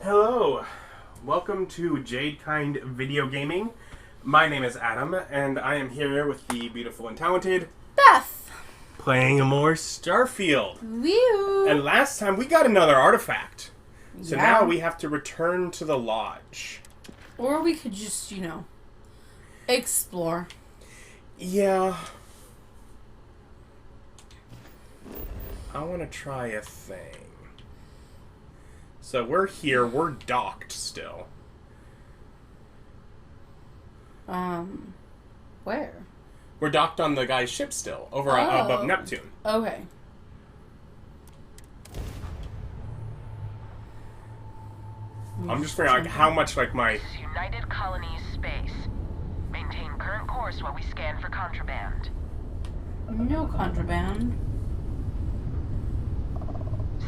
Hello, welcome to Jadekind Video Gaming. My name is Adam, and I am here with the beautiful and talented Beth. playing more Starfield. Woo! And last time we got another artifact, so Yeah. now we have to return to the lodge. Or we could just, explore. Yeah. I want to try a thing. So we're here, we're docked still. Where? We're docked on the guy's ship still, over above Neptune. Okay. I'm just figuring out how much my... United Colonies space. Maintain current course while we scan for contraband. No contraband.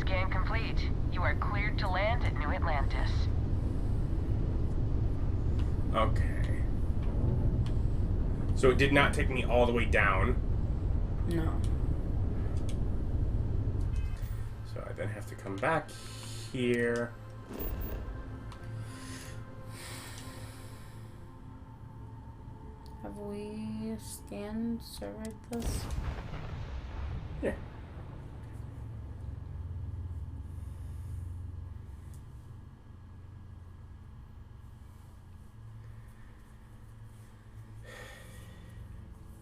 Scan complete. You are cleared to land at New Atlantis. Okay. So it did not take me all the way down. No. So I then have to come back here. Have we surveyed this? Yeah.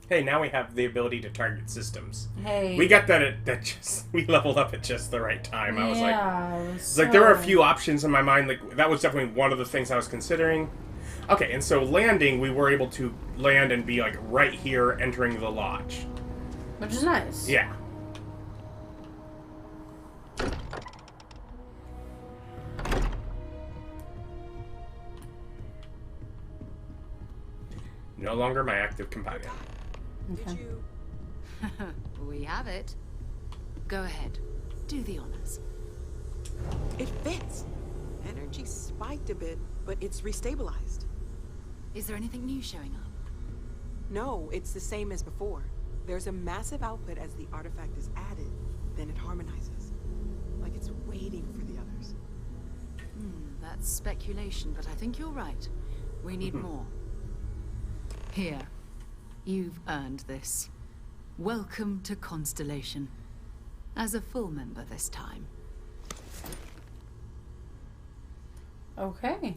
Hey, now we have the ability to target systems. Hey. We got that we leveled up at just the right time. I was it's like there were a few options in my mind. Like that was definitely one of the things I was considering. Okay, and so landing, we were able to land and be like right here entering the lodge. Which is nice. Yeah. No longer my active companion. Okay. We have it. Go ahead. Do the honors. It fits. Energy spiked a bit, but it's restabilized. Is there anything new showing up? No, it's the same as before. There's a massive output as the artifact is added, then it harmonizes. Like it's waiting for the others. That's speculation, but I think you're right. We need more. Here. You've earned this. Welcome to Constellation. As a full member this time. Okay.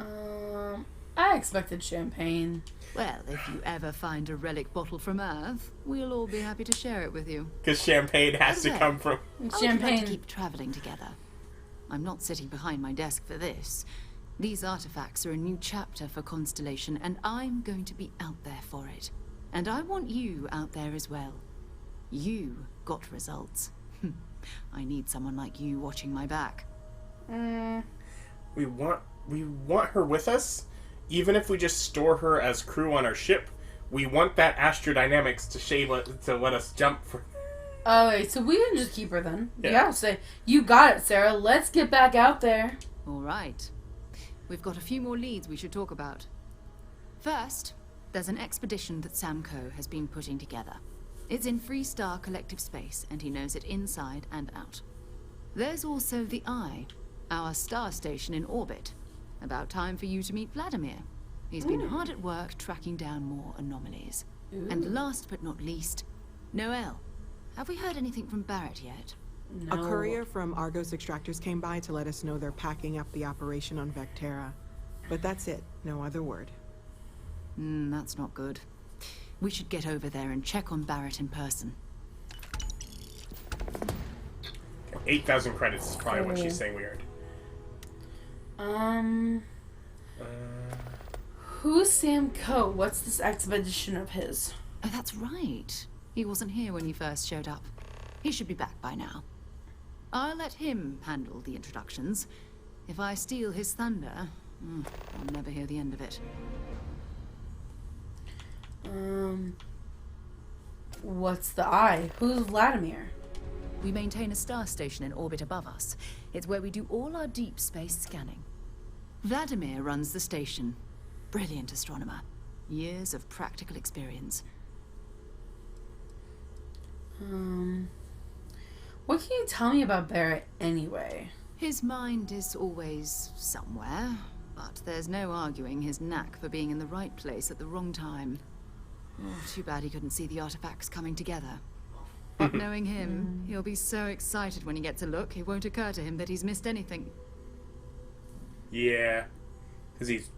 I expected champagne. Well, if you ever find a relic bottle from Earth, we'll all be happy to share it with you. Because champagne has to Okay. come from... I'd like Champagne. to keep traveling together. I'm not sitting behind my desk for this. These artifacts are a new chapter for Constellation, and I'm going to be out there for it. And I want you out there as well. You got results. I need someone like you watching my back. We want her with us, even if we just store her as crew on our ship. We want that astrodynamics to let us jump for... Okay, so we can just keep her then. Yeah. Say, you got it, Sarah. Let's get back out there. All right. We've got a few more leads we should talk about. First, there's an expedition that Samco has been putting together. It's in Freestar Collective Space, and he knows it inside and out. There's also the Eye, our star station in orbit. About time for you to meet Vladimir. He's been hard at work tracking down more anomalies. And last but not least, Noel. Have we heard anything from Barrett yet? A courier from Argos Extractors came by to let us know they're packing up the operation on Vectera. But that's it. No other word. That's not good. We should get over there and check on Barrett in person. 8,000 credits is probably what she's saying we earned. Who's Sam Coe? What's this expedition of his? Oh, that's right. He wasn't here when you first showed up. He should be back by now. I'll let him handle the introductions. If I steal his thunder, I'll never hear the end of it. What's the Eye? Who's Vladimir? We maintain a star station in orbit above us. It's where we do all our deep space scanning. Vladimir runs the station. Brilliant astronomer. Years of practical experience. What can you tell me about Barrett anyway? His mind is always somewhere, but there's no arguing his knack for being in the right place at the wrong time. Oh, too bad he couldn't see the artifacts coming together. But knowing him, he'll be so excited when he gets a look, it won't occur to him that he's missed anything. Yeah. Because he's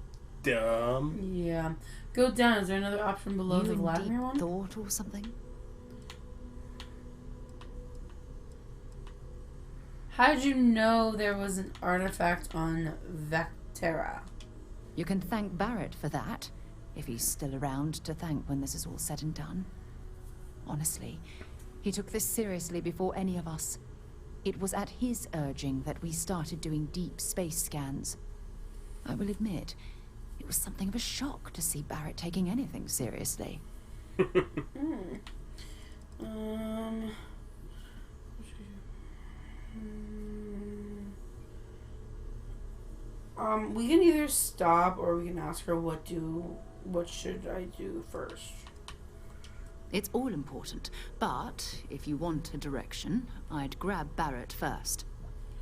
dumb. Yeah. Go down. Is there another option below You the in Vladimir deep one? thought or something? How did you know there was an artifact on Vectera? You can thank Barrett for that, if he's still around to thank when this is all said and done. Honestly, he took this seriously before any of us. It was at his urging that we started doing deep space scans. I will admit, it was something of a shock to see Barrett taking anything seriously. We can either stop or we can ask her what should I do first. It's all important, but if you want a direction, I'd grab Barrett first.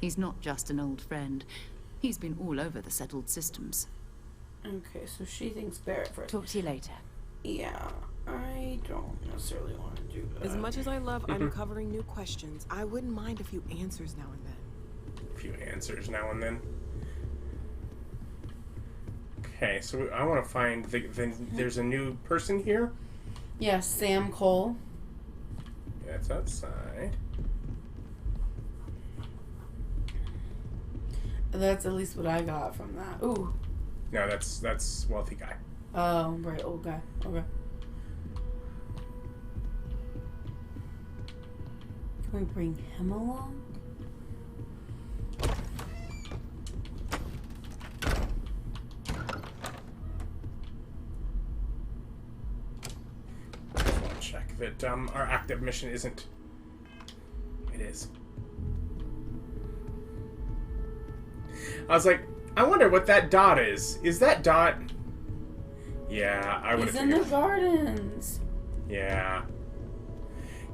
He's not just an old friend. He's been all over the settled systems. Okay, so she thinks Barrett first. Talk to you later. Yeah, I don't necessarily want to do that. As much as I love uncovering new questions, I wouldn't mind a few answers now and then. A few answers now and then. Okay, so I want to find there's a new person here. Yeah, Sam Cole. That's outside. That's at least what I got from that. Ooh. No, that's wealthy guy. Oh, right, old guy. Okay. Can we bring him along? Check that our active mission isn't. It is. I was like, I wonder what that dot is. Is that dot? Yeah, I would have He's in the figured. gardens. Yeah.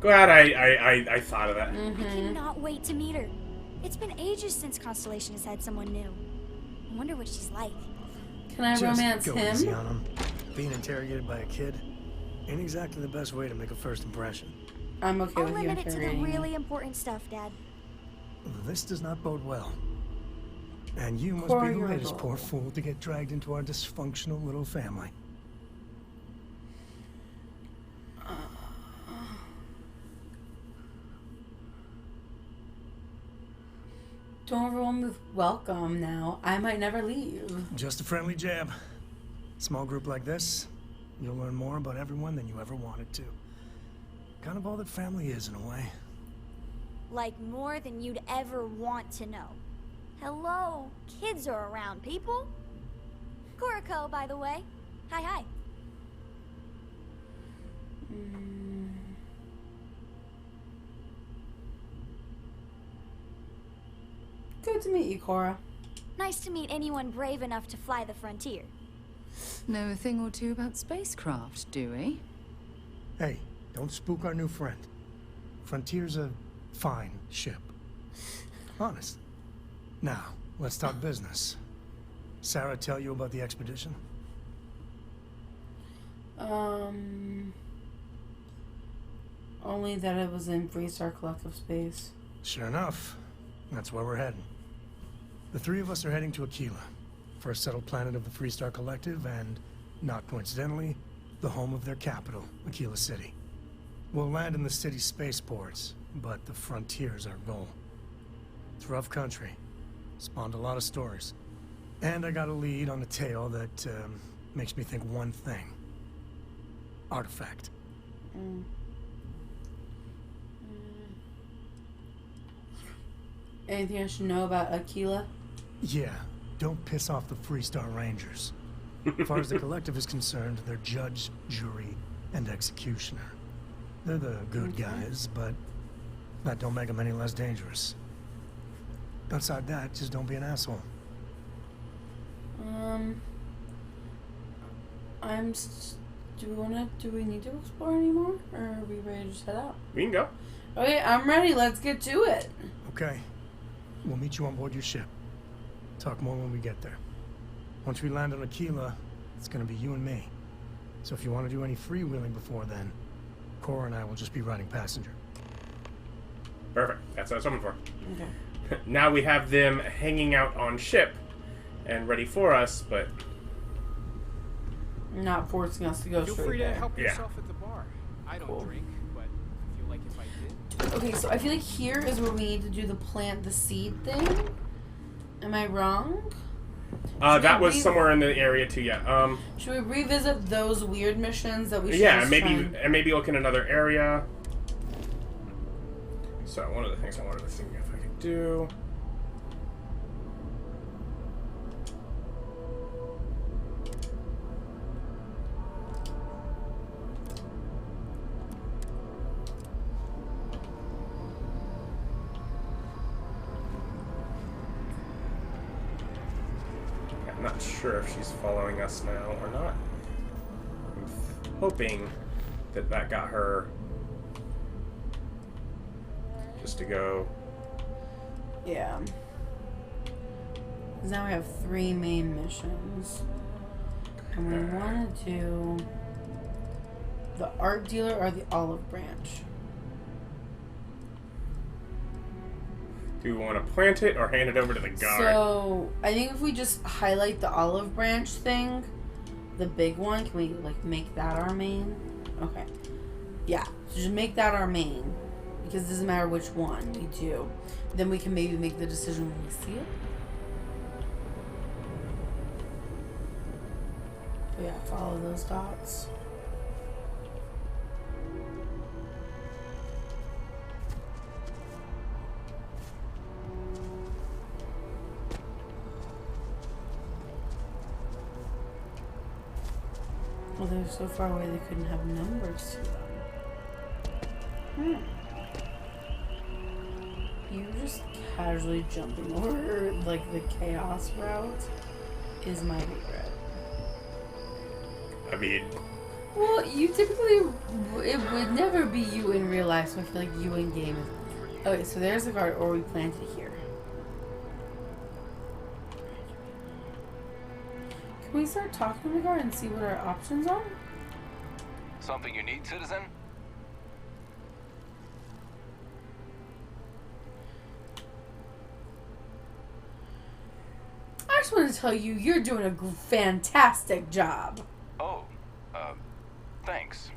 Glad I thought of that. I cannot wait to meet her. It's been ages since Constellation has had someone new. I wonder what she's like. Can I romance Just go easy him? on him. Being interrogated by a kid ain't exactly the best way to make a first impression. I'm okay I'll with you limit it to the interrogating him. really important stuff, Dad. This does not bode well. And you must Cora, be the you're latest poor adorable. fool to get dragged into our dysfunctional little family. Don't overwhelm me with welcome now. I might never leave. Just a friendly jab. Small group like this, you'll learn more about everyone than you ever wanted to. Kind of all that family is in a way. Like more than you'd ever want to know. Hello, kids are around, people. Cora, by the way. Hi. Good to meet you, Cora. Nice to meet anyone brave enough to fly the frontier. Know a thing or two about spacecraft, do we? Hey, don't spook our new friend. Frontier's a fine ship. Honest. Now, let's talk business. Sarah tell you about the expedition? Only that it was in Freestar Collective space. Sure enough. That's where we're heading. The three of us are heading to Aquila, first settled planet of the Freestar Collective, and, not coincidentally, the home of their capital, Aquila City. We'll land in the city's spaceports, but the frontier's our goal. It's rough country. Spawned a lot of stories. And I got a lead on a tale that makes me think one thing. Artifact. Anything I should know about Aquila? Yeah, don't piss off the Freestar Rangers. As far as the Collective is concerned, they're judge, jury, and executioner. They're the good guys, but that don't make them any less dangerous. Outside that, just don't be an asshole. Do we need to explore anymore? Or are we ready to just head out? We can go. Okay, I'm ready. Let's get to it. Okay. We'll meet you on board your ship. Talk more when we get there. Once we land on Aquila, it's gonna be you and me. So if you want to do any freewheeling before then, Cora and I will just be riding passenger. Perfect. That's what I was hoping for. Okay. Now we have them hanging out on ship and ready for us, but Not forcing us to go Feel straight free to there. help Yeah. yourself at the bar. I don't Cool. drink, but I feel like if I did. Okay, so I feel like here is where we need to do the plant the seed thing. Am I wrong? that was somewhere in the area too. Yeah. Should we revisit those weird missions that we should Yeah. just Maybe look in another area. So one of the things I wanted to see if I could do. I'm not sure if she's following us now or not. I'm hoping that got her just to go. Yeah. 'Cause now we have 3 main missions. And we want to do the art dealer or the olive branch. Do we want to plant it or hand it over to the guard? So I think if we just highlight the olive branch thing, the big one, can we like make that our main? Okay. Yeah. So just make that our main. Because it doesn't matter which one we do. Then we can maybe make the decision when we see it. But yeah, follow those dots. Well, they're so far away they couldn't have numbers to them. You just casually jumping over like the chaos route is my favorite. I mean, Well, you typically it would never be you in real life, so I feel like you in game. Okay, so there's the guard, or we planted it here. Can we start talking to the guard and see what our options are? Something you need, citizen? I just want to tell you, you're doing a fantastic job. Oh, thanks.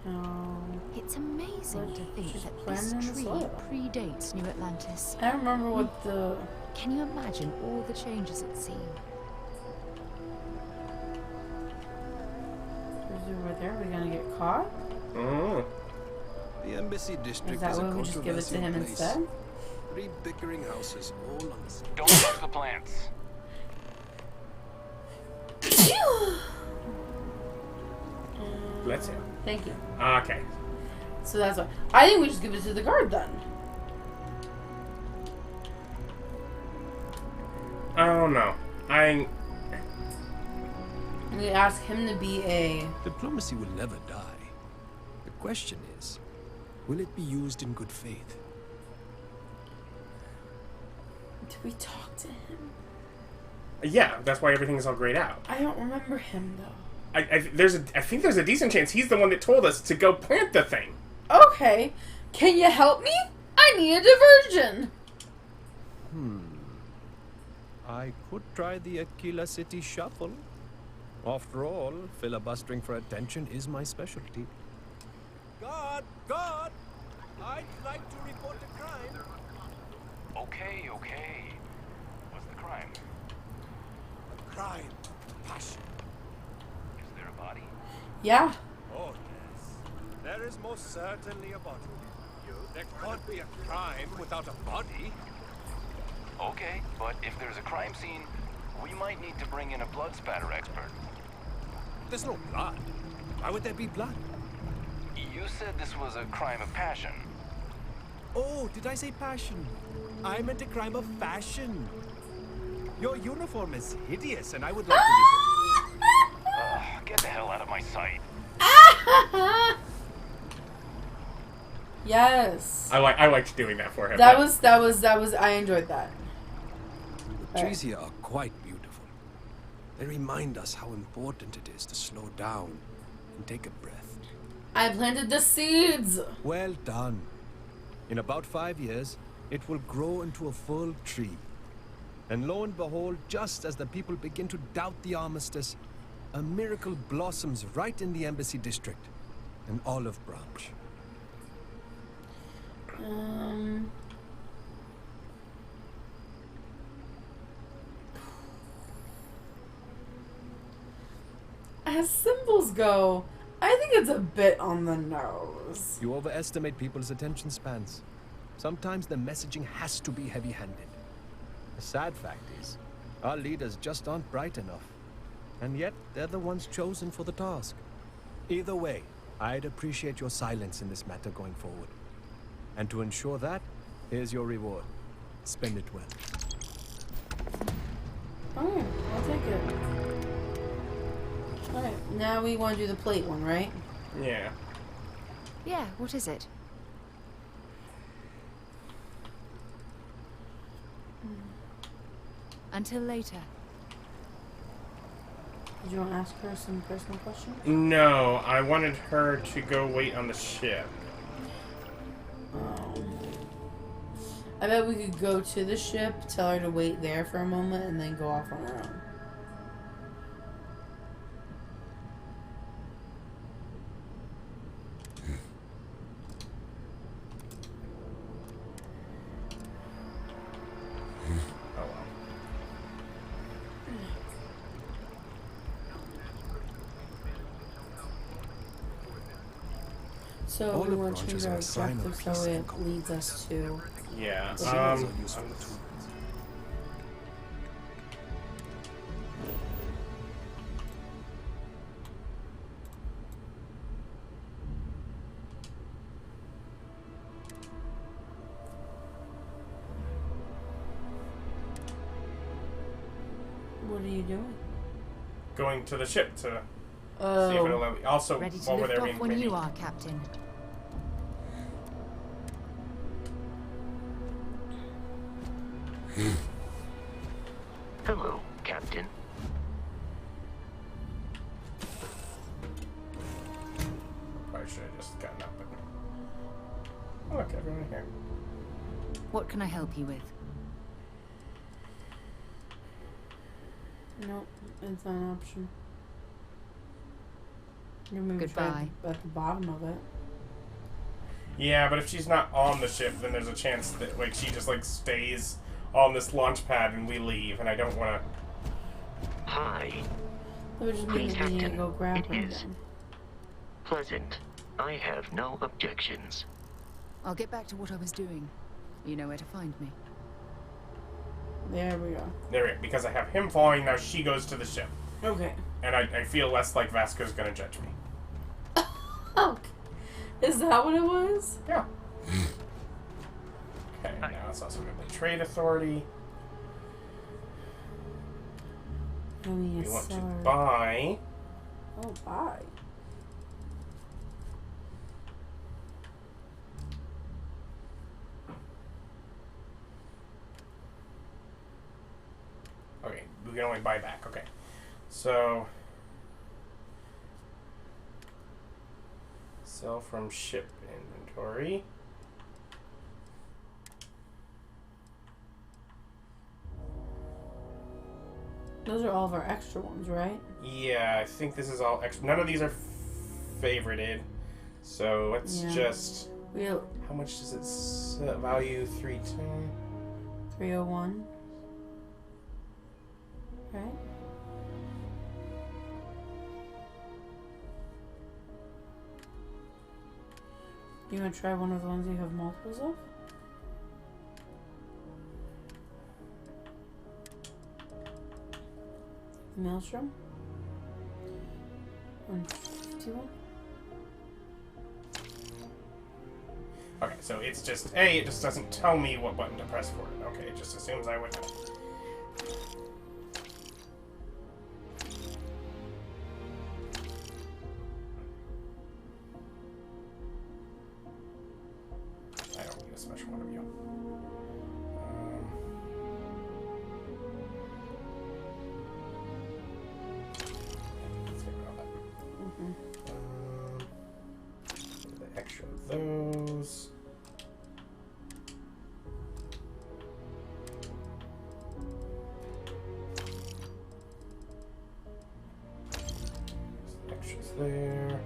Oh, It's amazing But to think she's that planting this in the tree soil. predates New Atlantis. I don't remember what the. Can you imagine all the changes it's seen? Over there, are we gonna get caught? mm, The embassy district Is that a why we just give it to him controversial place. instead? 3 bickering houses all on the Don't touch the plants. bless him. Thank you. Okay. So that's why. I think we just give it to the guard then. I don't know. We ask him to be a. Diplomacy will never die. The question is, will it be used in good faith? Did we talk to him? Yeah, that's why everything's all grayed out. I don't remember him though. I think there's a decent chance he's the one that told us to go plant the thing. Okay, can you help me? I need a diversion. I could try the Aquila City Shuffle. After all, filibustering for attention is my specialty. God! I'd like to report a crime. Okay. What's the crime? A crime of passion. Is there a body? Yeah. Oh, yes. There is most certainly a body. There can't be a crime without a body. Okay, but if there's a crime scene, we might need to bring in a blood spatter expert. There's no blood. Why would there be blood? You said this was a crime of passion. Oh, did I say passion? I meant a crime of fashion. Your uniform is hideous, and I would like to Get the hell out of my sight. Yes. I liked doing that for him. That was. I enjoyed that. The trees here are quite beautiful. They remind us how important it is to slow down and take a breath. I planted the seeds. Well done. In about 5 years, it will grow into a full tree. And lo and behold, just as the people begin to doubt the armistice, a miracle blossoms right in the embassy district. An olive branch. As symbols go, I think it's a bit on the nose. You overestimate people's attention spans. Sometimes the messaging has to be heavy-handed. The sad fact is, our leaders just aren't bright enough. And yet, they're the ones chosen for the task. Either way, I'd appreciate your silence in this matter going forward. And to ensure that, here's your reward. Spend it well. Oh, I'll take it. Alright, now we want to do the plate one, right? Yeah. Yeah, what is it? Until later. Did you want to ask her some personal questions? No, I wanted her to go wait on the ship. I bet we could go to the ship, tell her to wait there for a moment, and then go off on our own. So we Olive want to change branches our are a sign of objective so peace and it comfort. leads us to... Yeah. Seals are useful too. What are you doing? Going to the ship to see if Oh, it'll let me. Also, Ready to while we're lift there, off when you are, Captain. Hello, Captain. Probably should have just gotten up. But... Look, everyone here. What can I help you with? nope, it's not an option. You maybe try Goodbye. at the bottom of it. Yeah, but if she's not on the ship, then there's a chance that like she just like stays on this launch pad and we leave, and I don't want to. Hi. That would just mean that we need to Captain, go grab it her is. again. Pleasant. I have no objections. I'll get back to what I was doing. You know where to find me. There we go. There, we go. Because I have him following, now she goes to the ship, Okay. and I feel less like Vasco's gonna judge me. Oh, is that what it was? Yeah. Okay, now it's also gonna be trade authority. I mean, We want to seller. buy. Oh, buy. Okay, we can only buy back. Okay, so sell from ship inventory. Those are all of our extra ones, right? Yeah, I think this is all extra. None of these are favorited. So let's Yeah. just. We have How much does it value? 310. 301. Right? You want to try one of the ones you have multiples of? The Maelstrom? 151? Okay, so it's just A, it just doesn't tell me what button to press for it. Okay, it just assumes I would know. slash one of you. Let's get rid of that. The extra of those. Extras there.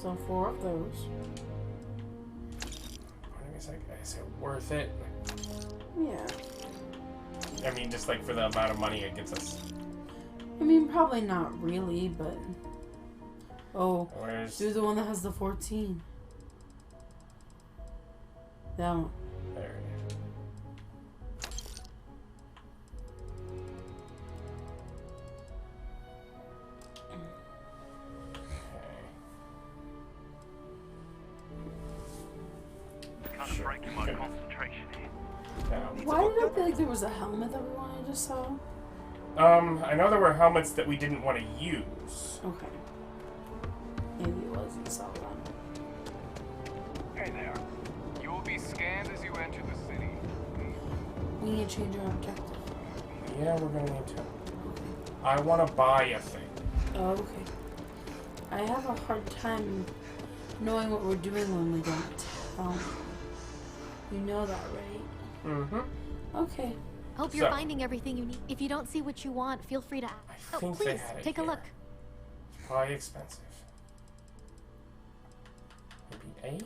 So 4 of those. Is it worth it? Yeah. I mean, just like for the amount of money it gets us. I mean, probably not really, but... Oh, Where's... do the one that has the 14. That one. There it is. Kind of breaking my concentration here. Why did I feel like there was a helmet that we wanted to sell? I know there were helmets that we didn't want to use. Okay. Maybe it wasn't sell one. Hey there. You will be scanned as you enter the city. We need to change our objective. Yeah, we're gonna need to. I want to buy a thing. Oh, okay. I have a hard time knowing what we're doing when we don't tell. You know that, right? Mm-hmm. Okay. Hope you're finding everything you need. If you don't see what you want, feel free to ask. I think they please, had it take a here. look. It's probably expensive. Maybe 8?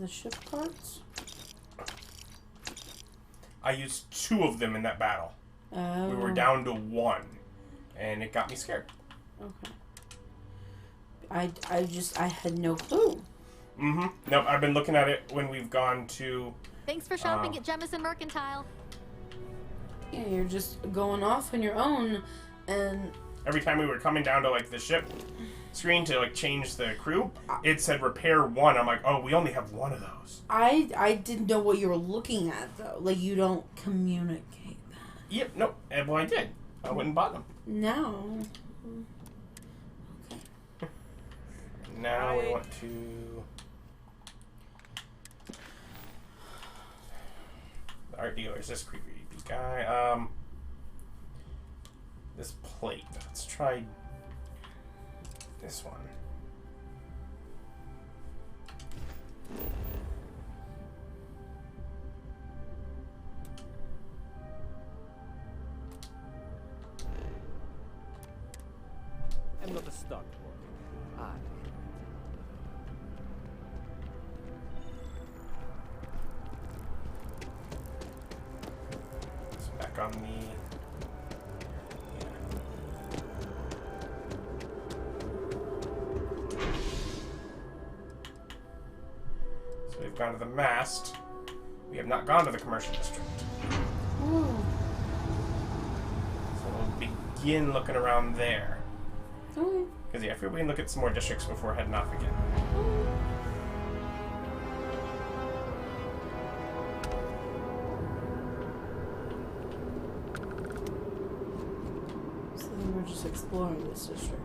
The ship parts? I used 2 of them in that battle. Oh. We were down to 1, and it got me scared. Okay. I had no clue. Mm-hmm. Nope, I've been looking at it when we've gone to... Thanks for shopping at Jemison Mercantile. Yeah, you're just going off on your own, and... Every time we were coming down to, like, the ship screen to, like, change the crew, it said repair 1. I'm like, oh, we only have 1 of those. I didn't know what you were looking at, though. Like, you don't communicate that. Yep, nope. And, well, I did. I went and bought them. No. Okay. Now we want to... The art dealer is this creepy guy. This plate. Let's try this one. I'm not a stock boy. It's back on the... So we've gone to the mast. We have not gone to the commercial district. Ooh. So we'll begin looking around there. Okay. Because yeah, I feel we can look at some more districts before heading off again. So then we're just exploring this district.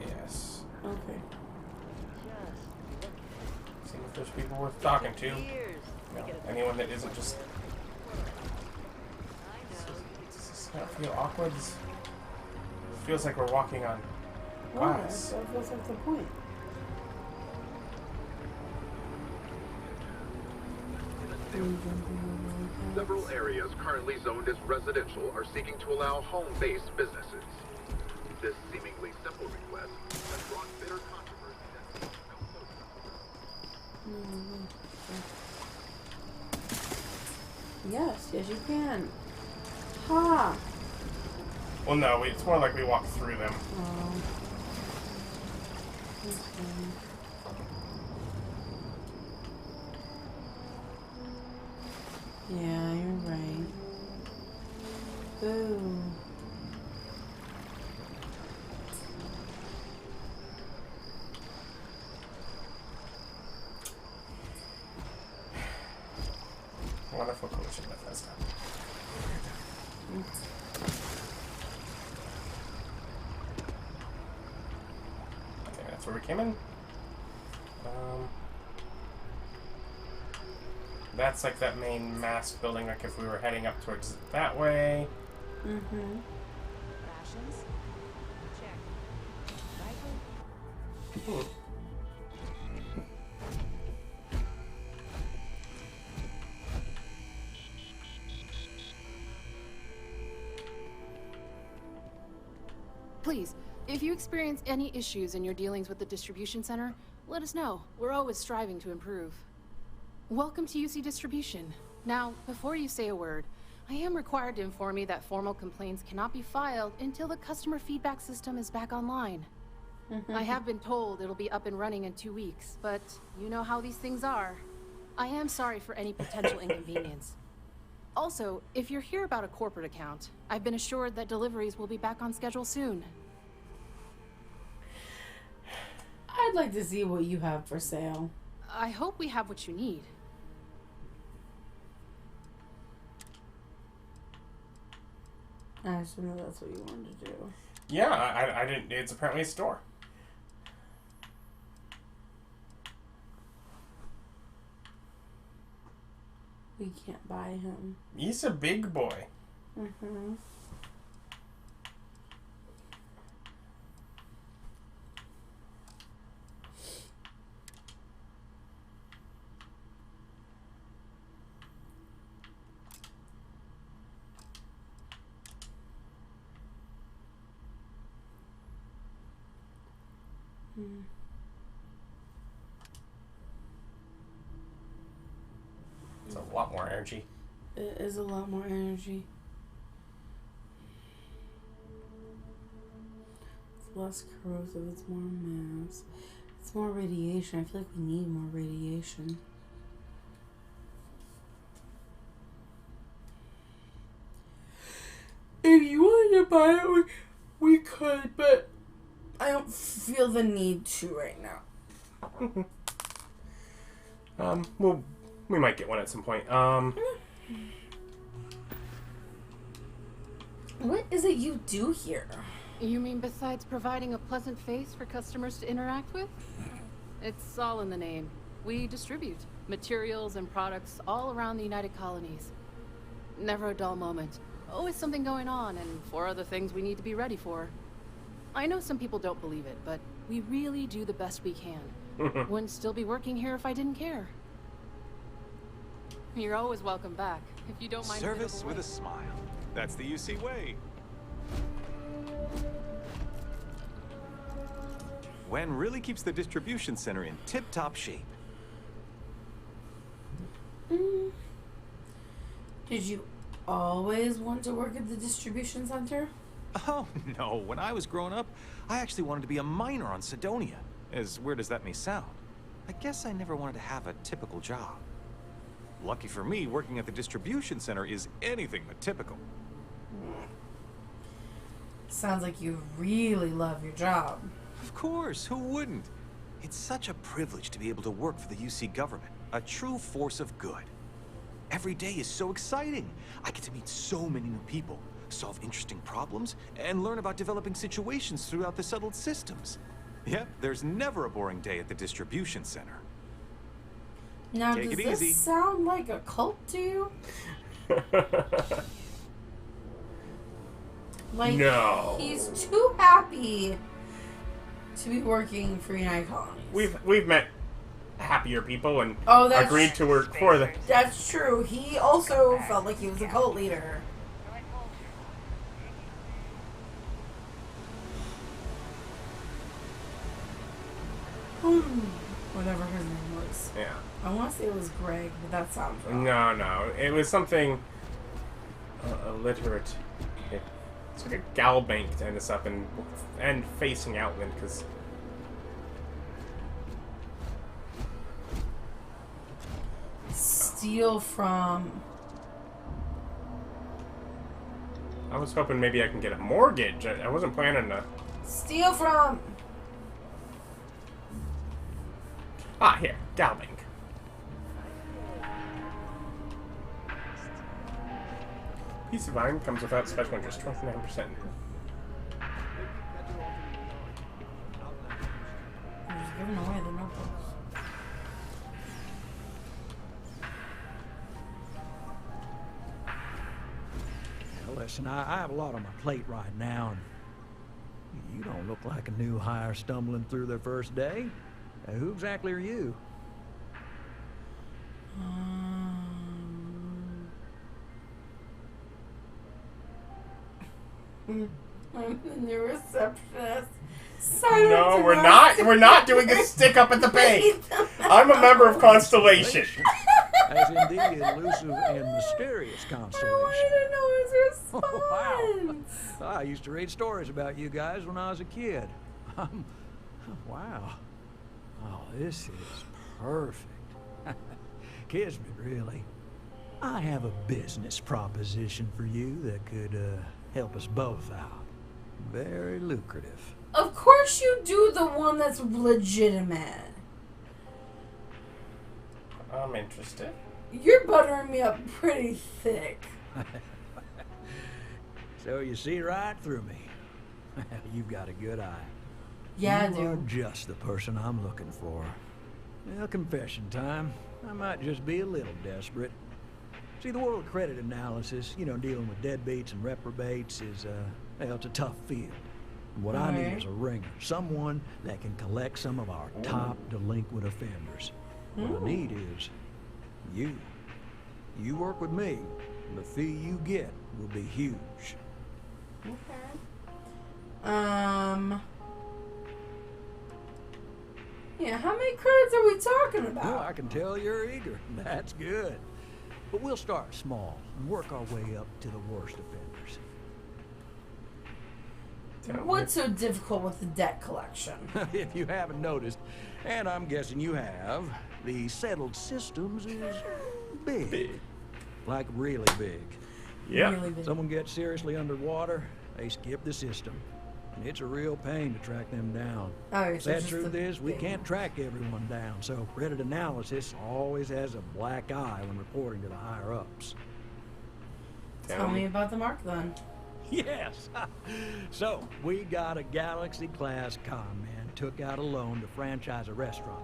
Yes. Okay. See if there's people worth talking to. You know, anyone that isn't just... Does this not feel awkward? It feels like we're walking on glass. That feels like the point. Several areas currently zoned as residential are seeking to allow home-based businesses. This seemingly simple request has brought bitter controversy. Yes, you can. Ha! Well, no, it's more like we walk through them. Oh. Okay. Yeah, you're right. Ooh. Wonderful collision, Bethesda. I think that's where we came in. That's like that main mast building, like if we were heading up towards it that way. Mm-hmm. Rations? Check. Rifle? Please, if you experience any issues in your dealings with the distribution center, let us know. We're always striving to improve. Welcome to UC Distribution. Now, before you say a word, I am required to inform you that formal complaints cannot be filed until the customer feedback system is back online. I have been told it'll be up and running in 2 weeks, but you know how these things are. I am sorry for any potential inconvenience. Also, if you're here about a corporate account, I've been assured that deliveries will be back on schedule soon. I'd like to see what you have for sale. I hope we have what you need. I assume that that's what you wanted to do. Yeah, I didn't. It's apparently a store. We can't buy him. He's a big boy. Mm-hmm. It's a lot more energy. It is a lot more energy. It's less corrosive, it's more mass. It's more radiation. I feel like we need more radiation. If you wanted to buy it, we could, but I don't feel the need to right now. Well, we might get one at some point. What is it you do here? You mean besides providing a pleasant face for customers to interact with? It's all in the name. We distribute materials and products all around the United Colonies. Never a dull moment. Always something going on, and 4 other things we need to be ready for. I know some people don't believe it, but we really do the best we can. Wouldn't still be working here if I didn't care. You're always welcome back, if you don't mind. Service with a smile. That's the UC way. Wen really keeps the distribution center in tip-top shape. Did you always want to work at the distribution center? Oh, no. When I was growing up, I actually wanted to be a miner on Sidonia. As weird as that may sound. I guess I never wanted to have a typical job. Lucky for me, working at the distribution center is anything but typical. Sounds like you really love your job. Of course, who wouldn't? It's such a privilege to be able to work for the UC government, a true force of good. Every day is so exciting. I get to meet so many new people, solve interesting problems, and learn about developing situations throughout the settled systems. Yep, there's never a boring day at the distribution center. Now, Take does it this easy. sound like a cult to you? Like, no. He's too happy to be working for United Colonies. We've met happier people and that's agreed to work for them. That's true. He also felt like he was a cult leader. Whatever his name was. Yeah. I want to say it was Greg, but that sounds wrong. No. It was something illiterate. It's like a gal bank to end us up and facing outland because. Steal from. I was hoping maybe I can get a mortgage. I wasn't planning to. Steal from. Ah, here, gal bank. Piece of iron comes without special interest, 29%. I'm just giving away the notebooks. Now, listen, I have a lot on my plate right now, and you don't look like a new hire stumbling through their first day. Who exactly are you? I'm the new receptionist. No, we're not. We're not doing a stick up at the bank. I'm a member of Constellation. As in the elusive and mysterious Constellation. I wanted to know his response. Oh, wow. I used to read stories about you guys when I was a kid. Wow. Oh, this is perfect. Kismet, really. I have a business proposition for you that could help us both out. Very lucrative. Of course you do the one that's legitimate. I'm interested. You're buttering me up pretty thick. So you see right through me. You've got a good eye. Yeah, you I are do. just the person I'm looking for. Well, confession time. I might just be a little desperate. See, the world of credit analysis, you know, dealing with deadbeats and reprobates is, well, it's a tough field. And what I need is a ringer. Someone that can collect some of our top delinquent offenders. What I need is you. You work with me, and the fee you get will be huge. Okay. Yeah, how many credits are we talking about? Well, I can tell you're eager. That's good. But we'll start small and work our way up to the worst offenders. What's so difficult with the debt collection? If you haven't noticed, and I'm guessing you have, the settled systems is big. Like really big. Yeah. Really big. Someone gets seriously underwater, they skip the system. And it's a real pain to track them down. Oh, so Sad just truth the is, we big can't track everyone down, so credit analysis always has a black eye when reporting to the higher-ups. Tell me about the mark, then. Yes! So, we got a Galaxy-class conman took out a loan to franchise a restaurant.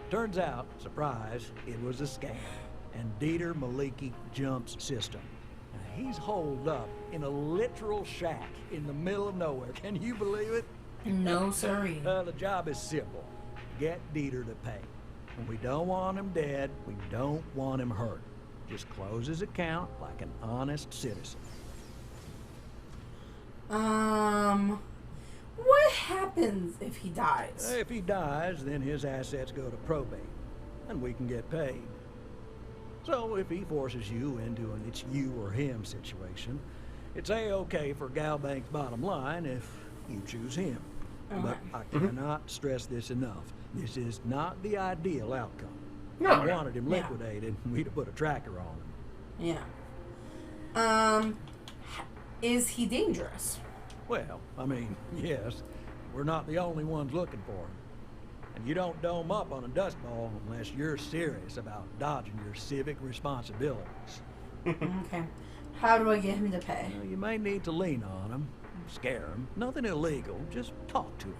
Turns out, surprise, it was a scam. And Dieter Maliki jumps system. Now, he's holed up in a literal shack in the middle of nowhere. Can you believe it? No, sorry. The job is simple. Get Dieter to pay. And we don't want him dead. We don't want him hurt. Just close his account like an honest citizen. What happens if he dies? If he dies, then his assets go to probate, and we can get paid. So if he forces you into an it's you or him situation, it's A-okay for Galbank's bottom line if you choose him. But I cannot stress this enough. This is not the ideal outcome. No, I wanted him liquidated, we'd have put a tracker on him. Yeah. Is he dangerous? Well, I mean, yes. We're not the only ones looking for him. And you don't dome up on a dust ball unless you're serious about dodging your civic responsibilities. Okay. How do I get him to pay? Well, you may need to lean on him, scare him. Nothing illegal, just talk to him.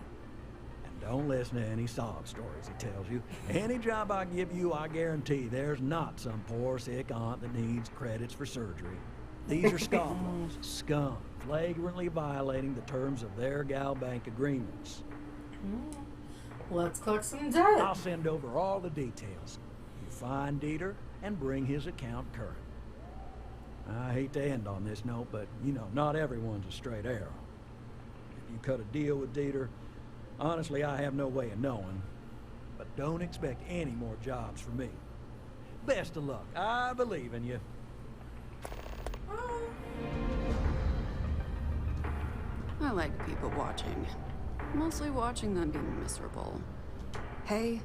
And don't listen to any sob stories he tells you. Any job I give you, I guarantee there's not some poor sick aunt that needs credits for surgery. These are scofflaws, scum, flagrantly violating the terms of their Galbank agreements. Let's collect some debt. I'll send over all the details. You find Dieter and bring his account current. I hate to end on this note, but, you know, not everyone's a straight arrow. If you cut a deal with Dieter, honestly, I have no way of knowing. But don't expect any more jobs from me. Best of luck. I believe in you. I like people watching. Mostly watching them be miserable. Hey?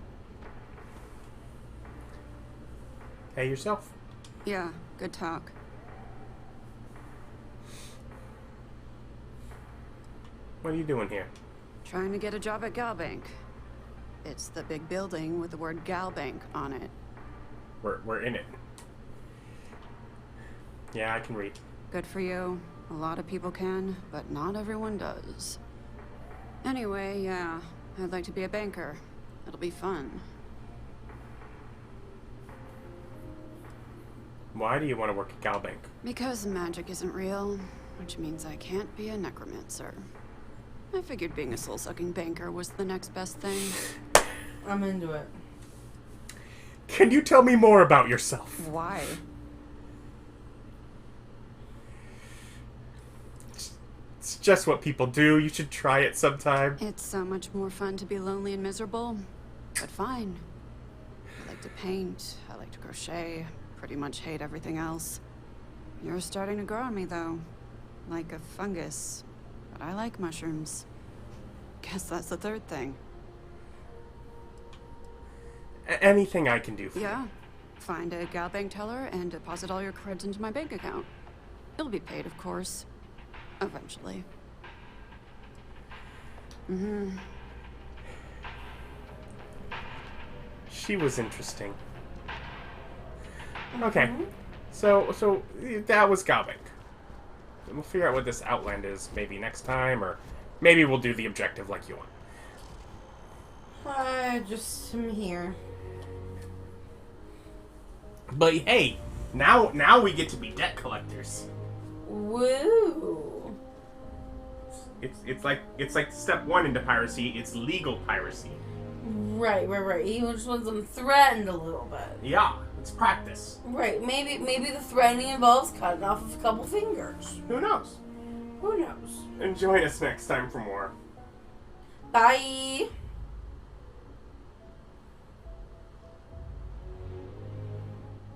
Hey yourself. Yeah, good talk. What are you doing here? Trying to get a job at Galbank. It's the big building with the word Galbank on it. We're in it. Yeah, I can read. Good for you. A lot of people can, but not everyone does. Anyway, yeah, I'd like to be a banker. It'll be fun. Why do you want to work at Galbank? Because magic isn't real, which means I can't be a necromancer. I figured being a soul-sucking banker was the next best thing. I'm into it. Can you tell me more about yourself? Why? It's just what people do. You should try it sometime. It's so much more fun to be lonely and miserable, but fine. I like to paint, I like to crochet, pretty much hate everything else. You're starting to grow on me, though. Like a fungus. But I like mushrooms. Guess that's the third thing. Anything I can do for you. Yeah. Find a gal bank teller and deposit all your creds into my bank account. It'll be paid, of course. Eventually. She was interesting. Okay. So that was Galbank. We'll figure out what this Outland is maybe next time, or maybe we'll do the objective like you want. I just am here. But hey, now we get to be debt collectors. Woo! It's like step one into piracy. It's legal piracy. Right. He just wants them threatened a little bit. Yeah, it's practice. Right. Maybe the threatening involves cutting off a couple fingers. Who knows? Who knows? And join us next time for more. Bye.